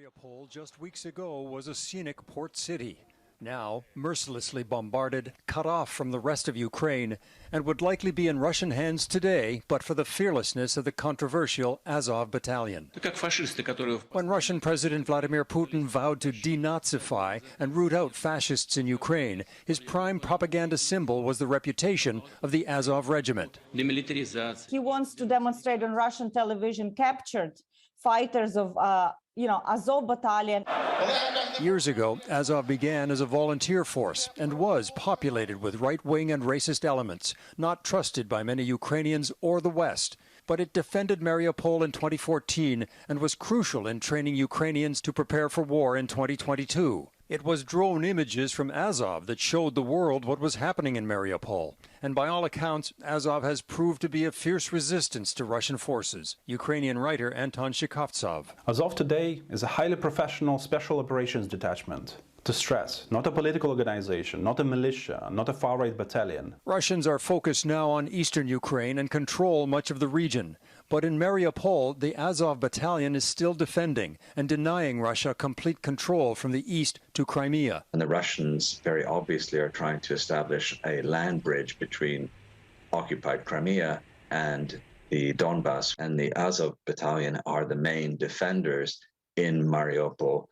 Mariupol just weeks ago was a scenic port city. Now, mercilessly bombarded, cut off from the rest of Ukraine, and would likely be in Russian hands today, but for the fearlessness of the controversial Azov battalion. When Russian President Vladimir Putin vowed to denazify and root out fascists in Ukraine, his prime propaganda symbol was the reputation of the Azov regiment. He wants to demonstrate on Russian television captured fighters of Azov battalion. Years ago, Azov began as a volunteer force and was populated with right-wing and racist elements, not trusted by many Ukrainians or the West. But it defended Mariupol in 2014 and was crucial in training Ukrainians to prepare for war in 2022. It was drone images from Azov that showed the world what was happening in Mariupol. And by all accounts, Azov has proved to be a fierce resistance to Russian forces. Ukrainian writer Anton Shikovtsov. Azov today is a highly professional special operations detachment. To stress, not a political organization, not a militia, not a far-right battalion. Russians are focused now on eastern Ukraine and control much of the region. But in Mariupol, the Azov battalion is still defending and denying Russia complete control from the east to Crimea. And the Russians very obviously are trying to establish a land bridge between occupied Crimea and the Donbass. And the Azov battalion are the main defenders in Mariupol,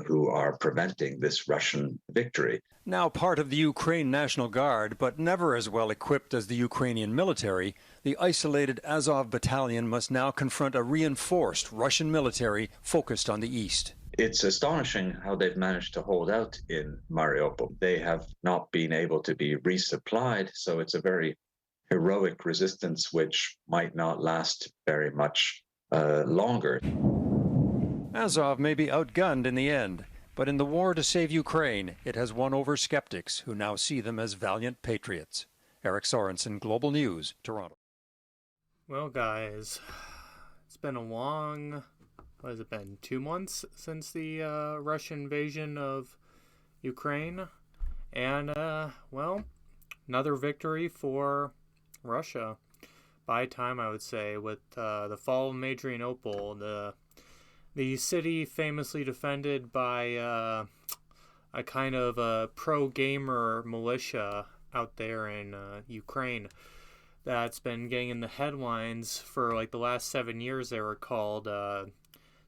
who are preventing this Russian victory. Now part of the Ukraine National Guard, but never as well equipped as the Ukrainian military, the isolated Azov battalion must now confront a reinforced Russian military focused on the east. It's astonishing how they've managed to hold out in Mariupol. They have not been able to be resupplied, so it's a very heroic resistance which might not last very much longer. Azov may be outgunned in the end, but in the war to save Ukraine, it has won over skeptics who now see them as valiant patriots. Eric Sorensen, Global News, Toronto. Well, guys, it's been a long, 2 months since the Russian invasion of Ukraine, and, another victory for Russia. By time, I would say, with the fall of Adrianople, the city famously defended by a kind of a pro-gamer militia out there in Ukraine that's been getting in the headlines for like the last 7 years. They were called the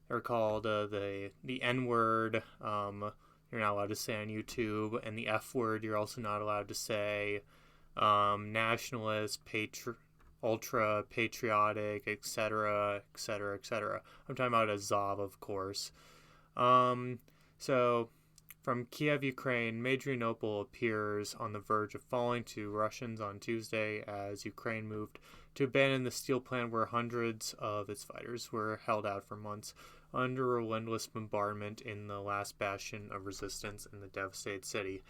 N-word. You're not allowed to say on YouTube, and the F-word you're also not allowed to say. Nationalist, ultra patriotic, etc., etc., etc. I'm talking about Azov, of course. So, from Kiev, Ukraine, Adrianople appears on the verge of falling to Russians on Tuesday as Ukraine moved to abandon the steel plant where hundreds of its fighters were held out for months under relentless bombardment in the last bastion of resistance in the devastated city.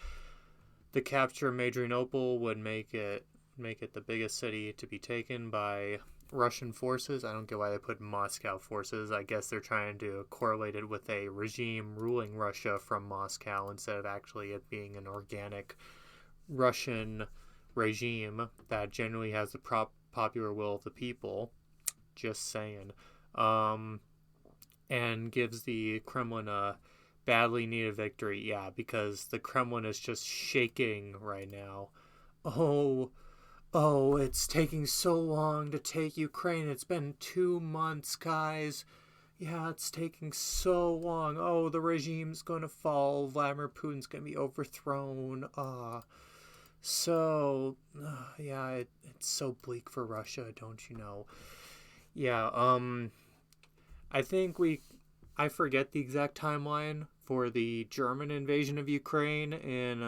The capture of Adrianople would make it the biggest city to be taken by Russian forces. I don't get why they put Moscow forces. I guess they're trying to correlate it with a regime ruling Russia from Moscow instead of actually it being an organic Russian regime that generally has the popular will of the people. Just saying. And gives the Kremlin a badly needed victory. Yeah, because the Kremlin is just shaking right now. Oh, it's taking so long to take Ukraine. It's been 2 months, guys. Yeah, it's taking so long. Oh, the regime's going to fall. Vladimir Putin's going to be overthrown. It's so bleak for Russia, don't you know? Yeah, I forget the exact timeline for the German invasion of Ukraine in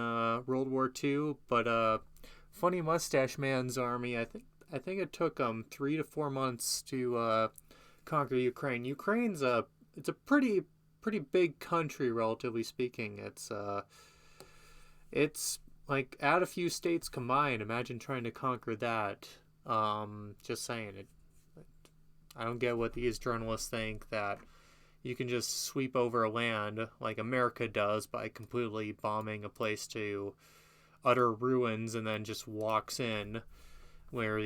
World War II, but Funny Mustache Man's army, I think it took 3 to 4 months to conquer Ukraine. Ukraine's it's a pretty big country, relatively speaking. It's like add a few states combined. Imagine trying to conquer that. Just saying it. I don't get what these journalists think that you can just sweep over a land like America does by completely bombing a place to utter ruins and then just walks in where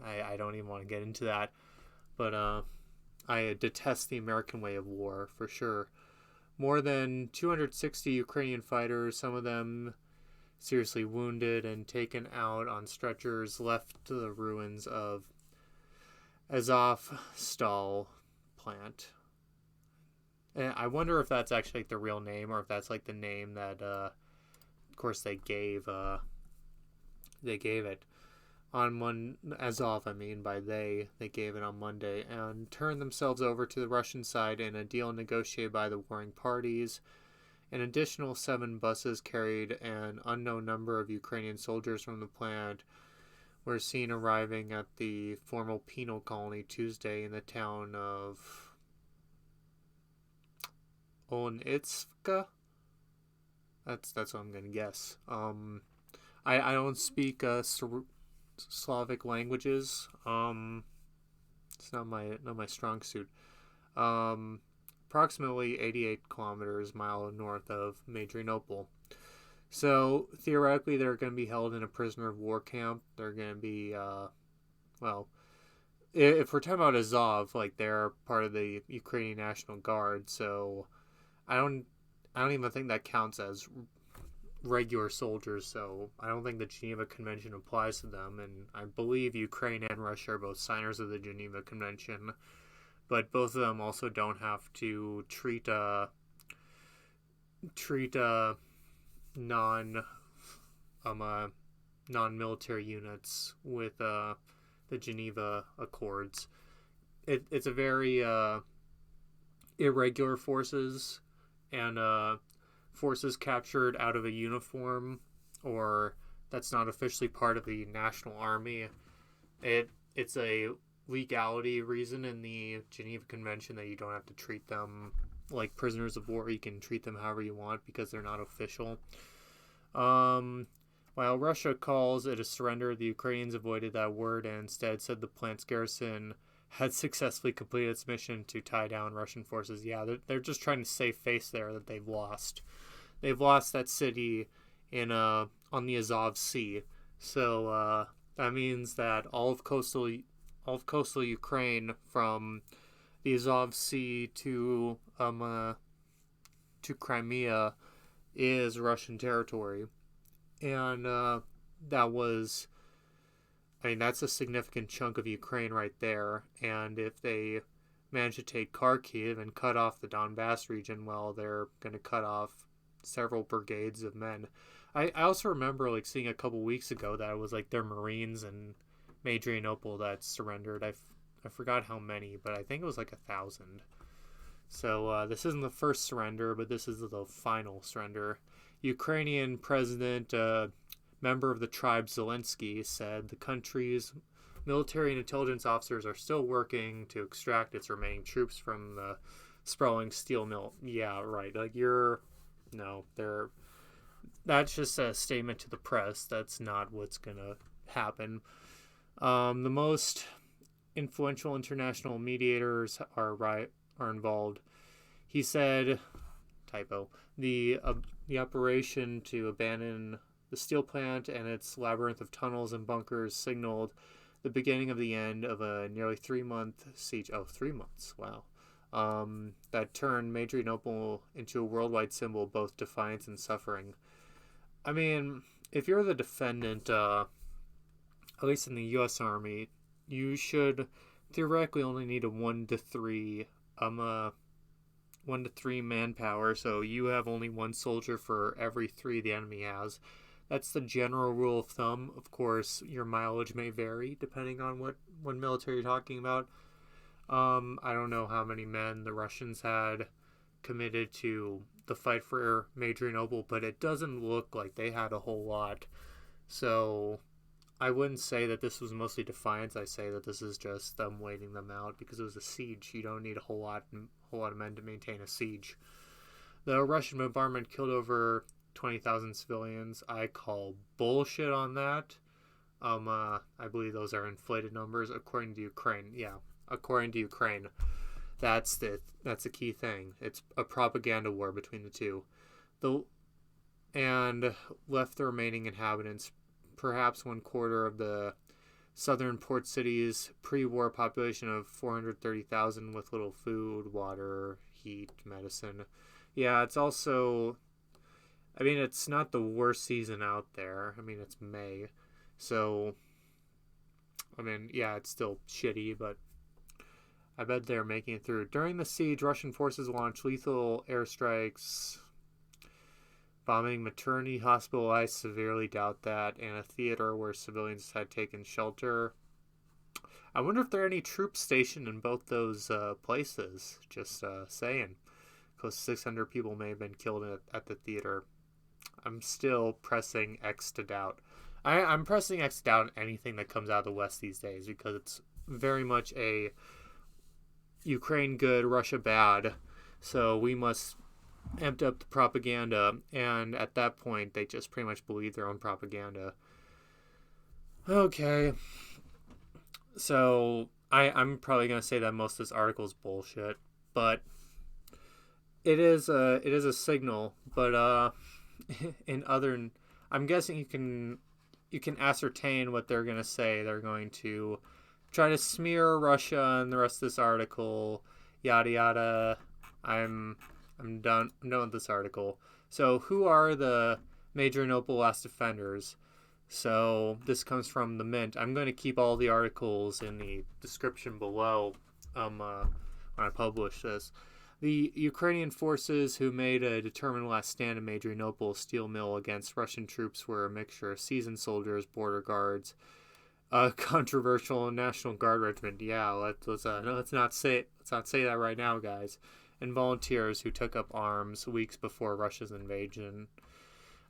I don't even want to get into that. But I detest the American way of war, for sure. More than 260 Ukrainian fighters, some of them seriously wounded and taken out on stretchers, left to the ruins of Azov plant. And I wonder if that's actually like the real name, or if that's like the name that, of course, they gave it on Azov, I mean, by they gave it on Monday, and turned themselves over to the Russian side in a deal negotiated by the warring parties. An additional 7 buses carried an unknown number of Ukrainian soldiers from the plant were seen arriving at the former penal colony Tuesday in the town of Onitska. That's what I'm gonna guess. I don't speak Slavic languages. It's not my strong suit. Approximately 88 mile north of Mariupol. So theoretically, they're going to be held in a prisoner of war camp. They're going to be, well, if we're talking about Azov, like they're part of the Ukrainian National Guard. So I don't even think that counts as regular soldiers. So I don't think the Geneva Convention applies to them. And I believe Ukraine and Russia are both signers of the Geneva Convention. But both of them also don't have to treat non-military units with the Geneva Accords. It's a very irregular forces, and forces captured out of a uniform or that's not officially part of the national army. It's a legality reason in the Geneva Convention that you don't have to treat them like prisoners of war. You can treat them however you want because they're not official. While Russia calls it a surrender, the Ukrainians avoided that word and instead said the plant's garrison had successfully completed its mission to tie down Russian forces. Yeah, they're just trying to save face there that they've lost. They've lost that city on the Azov Sea. So that means that all of coastal Ukraine from the Azov Sea to Crimea is Russian territory. And that's a significant chunk of Ukraine right there. And if they manage to take Kharkiv and cut off the Donbass region, well, they're going to cut off several brigades of men. I also remember seeing a couple weeks ago that it was their Marines in Mariupol that surrendered. I forgot how many, but I think it was 1,000. So this isn't the first surrender, but this is the final surrender. Ukrainian President, member of the tribe Zelensky, said the country's military and intelligence officers are still working to extract its remaining troops from the sprawling steel mill. Yeah, right. That's just a statement to the press. That's not what's gonna happen. The most influential international mediators are involved. He said, typo, the operation to abandon the steel plant and its labyrinth of tunnels and bunkers signaled the beginning of the end of a nearly 3-month siege. Oh, 3 months, wow. That turned Mariupol into a worldwide symbol of both defiance and suffering. I mean, if you're the defendant, at least in the U.S. Army, you should theoretically only need a 1 to 3 manpower, so you have only 1 soldier for every 3 the enemy has. That's the general rule of thumb. Of course, your mileage may vary depending on what military you're talking about. I don't know how many men the Russians had committed to the fight for Mariupol, but it doesn't look like they had a whole lot. So I wouldn't say that this was mostly defiance. I say that this is just them waiting them out because it was a siege. You don't need a whole lot of men to maintain a siege. The Russian bombardment killed over 20,000 civilians. I call bullshit on that. I believe those are inflated numbers according to Ukraine. Yeah, according to Ukraine. That's the key thing. It's a propaganda war between the two. And left the remaining inhabitants, perhaps 1/4 of the southern port cities, pre-war population of 430,000 with little food, water, heat, medicine. Yeah, it's also, I mean, it's not the worst season out there. I mean, it's May. So, I mean, yeah, it's still shitty, but I bet they're making it through. During the siege, Russian forces launched lethal airstrikes, bombing maternity hospital. I severely doubt that, and a theater where civilians had taken shelter. I wonder if there are any troops stationed in both those places. Just saying. Close to 600 people may have been killed at the theater. I'm still pressing X to doubt. I'm pressing X to doubt anything that comes out of the West these days because it's very much a Ukraine good, Russia bad. So we must amp up the propaganda. And at that point, they just pretty much believe their own propaganda. Okay. So I'm probably going to say that most of this article is bullshit. But it is a signal. But I'm guessing you can ascertain what they're going to say. They're going to try to smear Russia and the rest of this article, yada yada. I'm done with this article. So who are the major noble last defenders? So this comes from the Mint. I'm going to keep all the articles in the description below when I publish this. The Ukrainian forces who made a determined last stand in Adrianople steel mill against Russian troops were a mixture of seasoned soldiers, border guards, controversial National Guard regiment. Yeah, let's not say that right now, guys. And volunteers who took up arms weeks before Russia's invasion.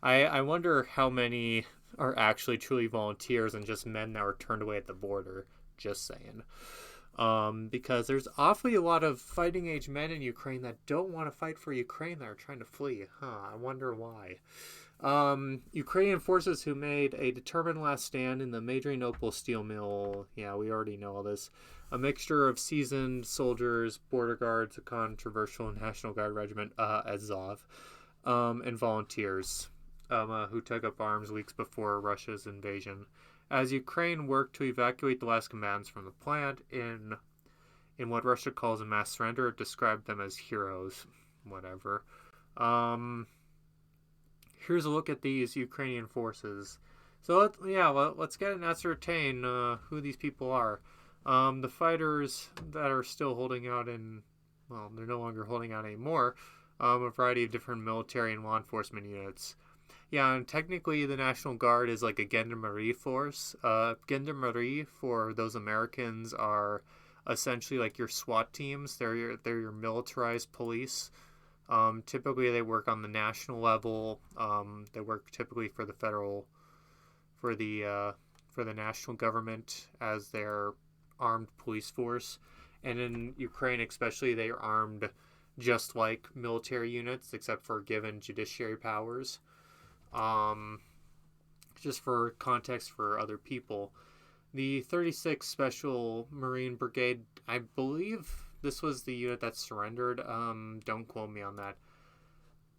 I wonder how many are actually truly volunteers and just men that were turned away at the border. Just saying. Because there's awfully a lot of fighting age men in Ukraine that don't want to fight for Ukraine that are trying to flee. I wonder why. Ukrainian forces who made a determined last stand in the Adrianople steel mill. Yeah, we already know all this. A mixture of seasoned soldiers, border guards, a controversial National Guard regiment, Azov, and volunteers who took up arms weeks before Russia's invasion. As Ukraine worked to evacuate the last combatants from the plant in what Russia calls a mass surrender, it described them as heroes. Whatever. Here's a look at these Ukrainian forces. So let's get and ascertain who these people are. The fighters that are still holding out they're no longer holding out anymore. A variety of different military and law enforcement units. Yeah, and technically the National Guard is like a Gendarmerie force. Gendarmerie, for those Americans, are essentially like your SWAT teams. They're your militarized police. Typically they work on the national level. They work typically for the national government as their armed police force. And in Ukraine especially, they are armed just like military units, except for given judiciary powers. Just for context for other people, the 36th Special Marine Brigade, I believe this was the unit that surrendered. Don't quote me on that.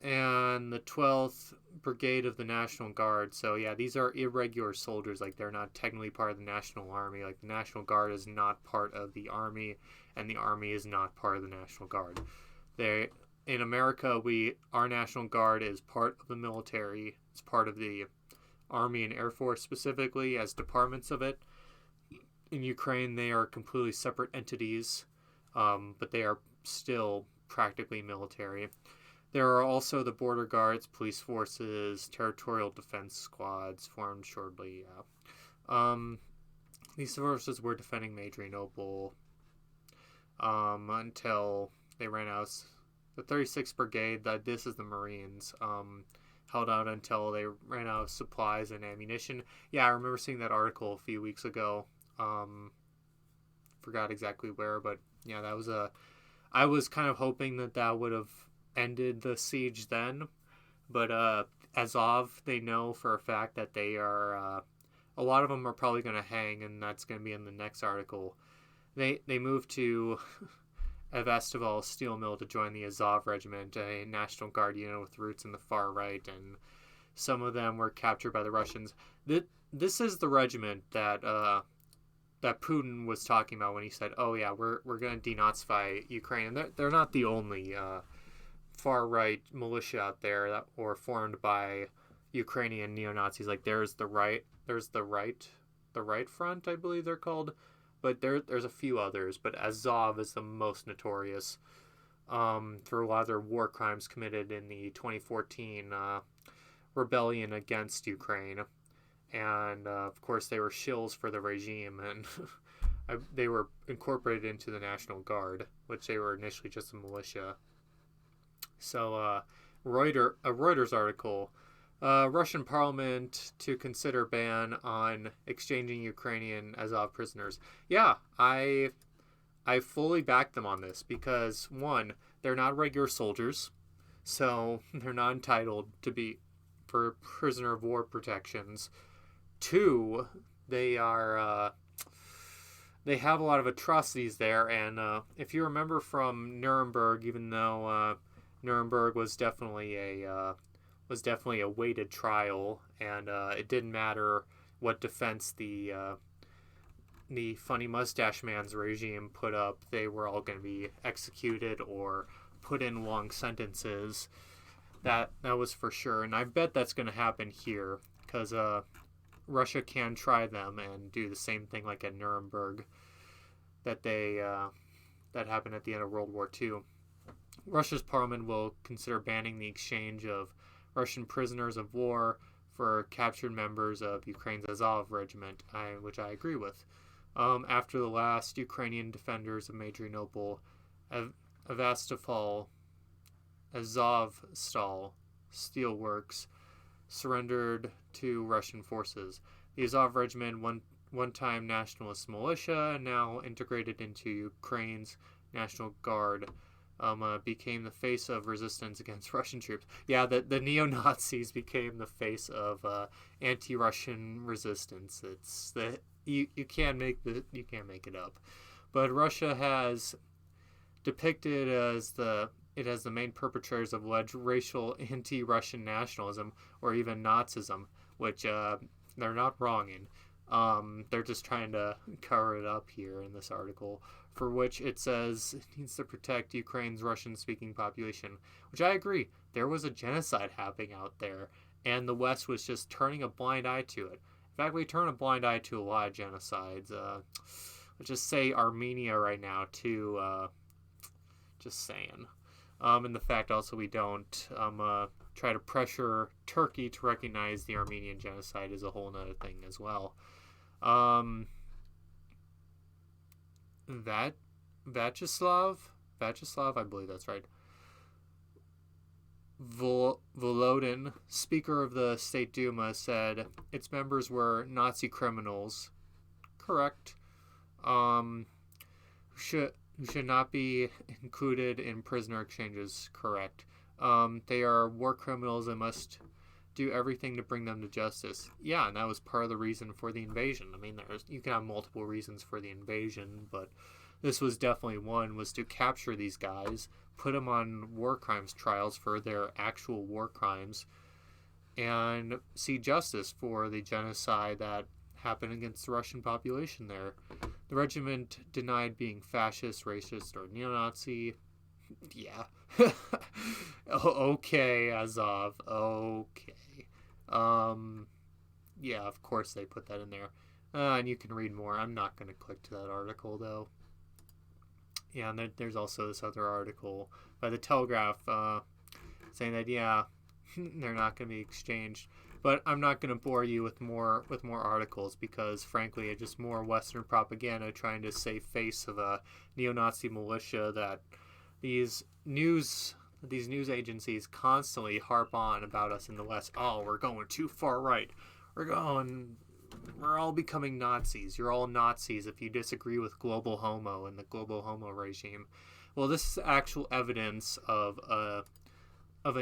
And the 12th Brigade of the National Guard. So yeah, these are irregular soldiers. Like, they're not technically part of the National Army. Like, the National Guard is not part of the Army, and the Army is not part of the National Guard. In America, our National Guard is part of the military. It's part of the Army and Air Force specifically as departments of it. In Ukraine, they are completely separate entities, but they are still practically military. There are also the border guards, police forces, territorial defense squads formed shortly. These forces were defending Adrianople until they ran out. The 36th Brigade, this is the Marines, held out until they ran out of supplies and ammunition. Yeah, I remember seeing that article a few weeks ago. Forgot exactly where, but yeah, I was kind of hoping that would have ended the siege then. But Azov, they know for a fact that they are, a lot of them are probably going to hang, and that's going to be in the next article. They moved to Sevastopol steel mill to join the Azov regiment, a National Guard unit with roots in the far right, and some of them were captured by the Russians. This is the regiment that Putin was talking about when he said, "Oh yeah, we're going to denazify Ukraine." And they're not the only far right militia out there that were formed by Ukrainian neo Nazis. Like there's the right front, I believe they're called, but there's a few others. But Azov is the most notorious for a lot of their war crimes committed in the 2014 rebellion against Ukraine. And of course, they were shills for the regime, and they were incorporated into the National Guard, which they were initially just a militia. So, a Reuters article: Russian Parliament to consider ban on exchanging Ukrainian Azov prisoners. Yeah, I fully back them on this because one, they're not regular soldiers, so they're not entitled to be for prisoner of war protections. Two, they have a lot of atrocities there, and if you remember from Nuremberg, even though Nuremberg was definitely a weighted trial, and it didn't matter what defense the funny mustache man's regime put up, they were all going to be executed or put in long sentences. That was for sure, and I bet that's going to happen here because Russia can try them and do the same thing like at Nuremberg that happened at the end of World War II. Russia's parliament will consider banning the exchange of Russian prisoners of war for captured members of Ukraine's Azov regiment, which I agree with. After the last Ukrainian defenders of Mariupol, Azovstal steelworks surrendered to Russian forces. The Azov regiment, one-time nationalist militia, now integrated into Ukraine's National Guard, became the face of resistance against Russian troops. Yeah, the neo-Nazis became the face of anti-Russian resistance. It's you can't make it up. But Russia has depicted as the main perpetrators of alleged racial anti-Russian nationalism or even Nazism, which they're not wrong in. They're just trying to cover it up here in this article, for which it says it needs to protect Ukraine's Russian-speaking population, which I agree. There was a genocide happening out there, and the West was just turning a blind eye to it. In fact, we turn a blind eye to a lot of genocides. Let's just say Armenia right now, too. Just saying. And the fact also we don't try to pressure Turkey to recognize the Armenian genocide is a whole nother thing as well. Vyacheslav, I believe that's right. Volodin, Speaker of the State Duma, said its members were Nazi criminals. Correct. Who should not be included in prisoner exchanges. Correct. They are war criminals and must do everything to bring them to justice. Yeah, and that was part of the reason for the invasion. I mean, you can have multiple reasons for the invasion, but this was definitely one, was to capture these guys, put them on war crimes trials for their actual war crimes, and see justice for the genocide that happened against the Russian population there. The regiment denied being fascist, racist, or neo-Nazi. Yeah. Okay, Azov. Okay. Yeah, of course they put that in there. And you can read more. I'm not going to click to that article, though. Yeah, and there's also this other article by the Telegraph saying that, yeah, they're not going to be exchanged. But I'm not going to bore you with more articles because, frankly, it's just more Western propaganda trying to save face of a neo-Nazi militia that these news agencies constantly harp on about us in the West. Oh, we're going too far right. We're all becoming Nazis. You're all Nazis if you disagree with Global Homo and the Global Homo regime. Well, this is actual evidence of a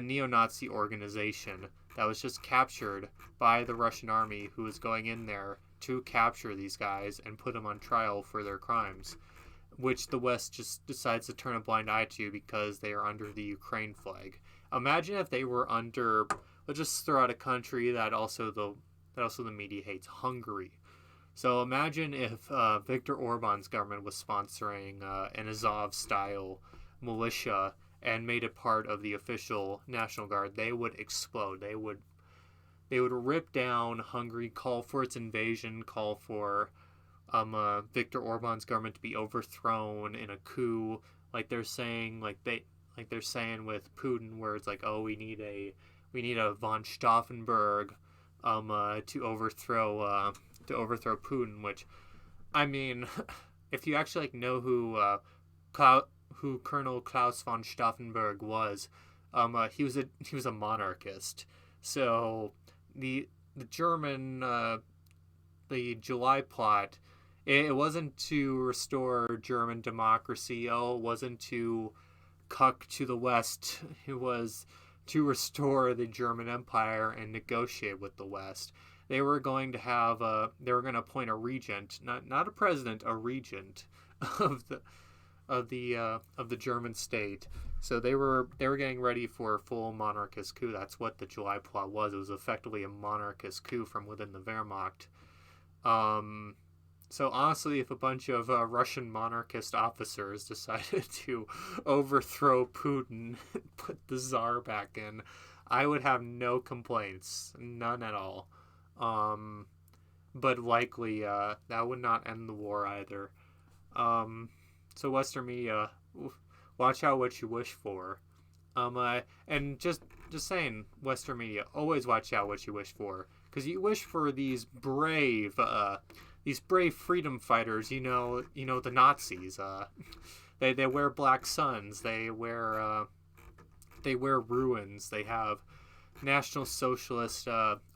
neo-Nazi organization that was just captured by the Russian army, who was going in there to capture these guys and put them on trial for their crimes, which the West just decides to turn a blind eye to because they are under the Ukraine flag. Imagine if they were under, let's just throw out a country that also the media hates, Hungary. So imagine if Viktor Orban's government was sponsoring an Azov-style militia and made it part of the official National Guard. They would explode. They would rip down Hungary, call for its invasion, call for Viktor Orban's government to be overthrown in a coup, like they're saying, like they're saying with Putin, where it's like, oh, we need a von Stauffenberg, to overthrow Putin. Which, I mean, if you actually know who Colonel Klaus von Stauffenberg was, he was a monarchist. So the German the July plot, it wasn't to restore German democracy. Oh, it wasn't to cuck to the West. It was to restore the German Empire and negotiate with the West. They were going to appoint a regent, not a president, a regent of the German state. So they were getting ready for a full monarchist coup. That's what the July plot was. It was effectively a monarchist coup from within the Wehrmacht. So honestly, if a bunch of Russian monarchist officers decided to overthrow Putin, put the Tsar back in, I would have no complaints, none at all. But likely that would not end the war either. So Western media, watch out what you wish for. And just saying, Western media, always watch out what you wish for, because you wish for these brave freedom fighters. You know the Nazis. They wear black suns. They wear ruins. They have National Socialist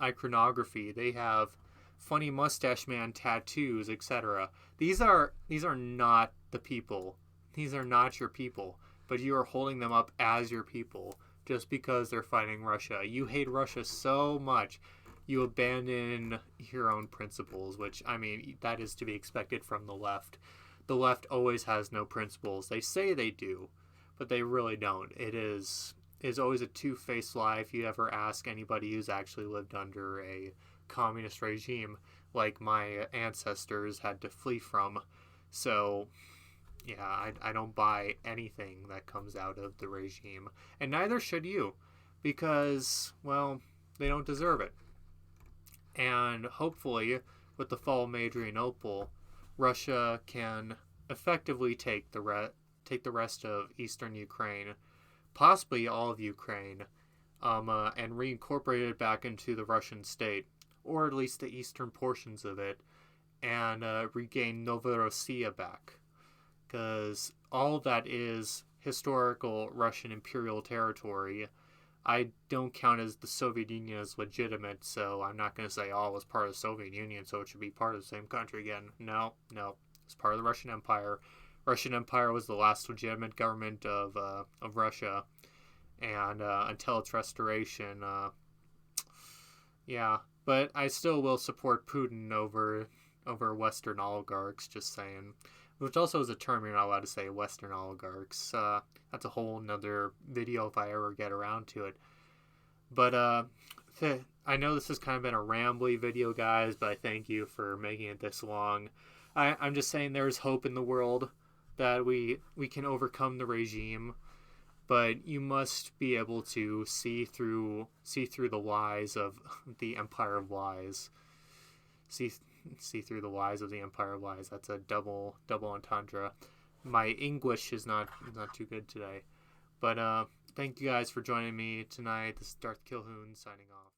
iconography. They have funny mustache man tattoos, etc. These are not the people. These are not your people, but you are holding them up as your people just because they're fighting Russia. You hate Russia so much, you abandon your own principles, which, I mean, that is to be expected from the left. The left always has no principles. They say they do, but they really don't. It is always a two-faced lie if you ever ask anybody who's actually lived under a communist regime like my ancestors had to flee from. So yeah, I don't buy anything that comes out of the regime, and neither should you, because, well, they don't deserve it. And hopefully, with the fall of Adrianople, Russia can effectively take the rest of eastern Ukraine, possibly all of Ukraine, and reincorporate it back into the Russian state, or at least the eastern portions of it, and regain Novorossiya back. Because all of that is historical Russian imperial territory. I don't count as the Soviet Union as legitimate, so I'm not going to say, oh, it was part of the Soviet Union, so it should be part of the same country again. No. It's part of the Russian Empire. Russian Empire was the last legitimate government of Russia, and until its restoration, yeah. But I still will support Putin over Western oligarchs, just saying. Which also is a term you're not allowed to say, Western oligarchs. That's a whole nother video if I ever get around to it. But I know this has kind of been a rambly video, guys, but I thank you for making it this long. I'm just saying there's hope in the world that we can overcome the regime, but you must be able to see through the lies of the Empire of Lies. See through the lies of the Empire of Lies. That's a double entendre. My English is not too good today. But thank you guys for joining me tonight. This is Darth Kilhoun signing off.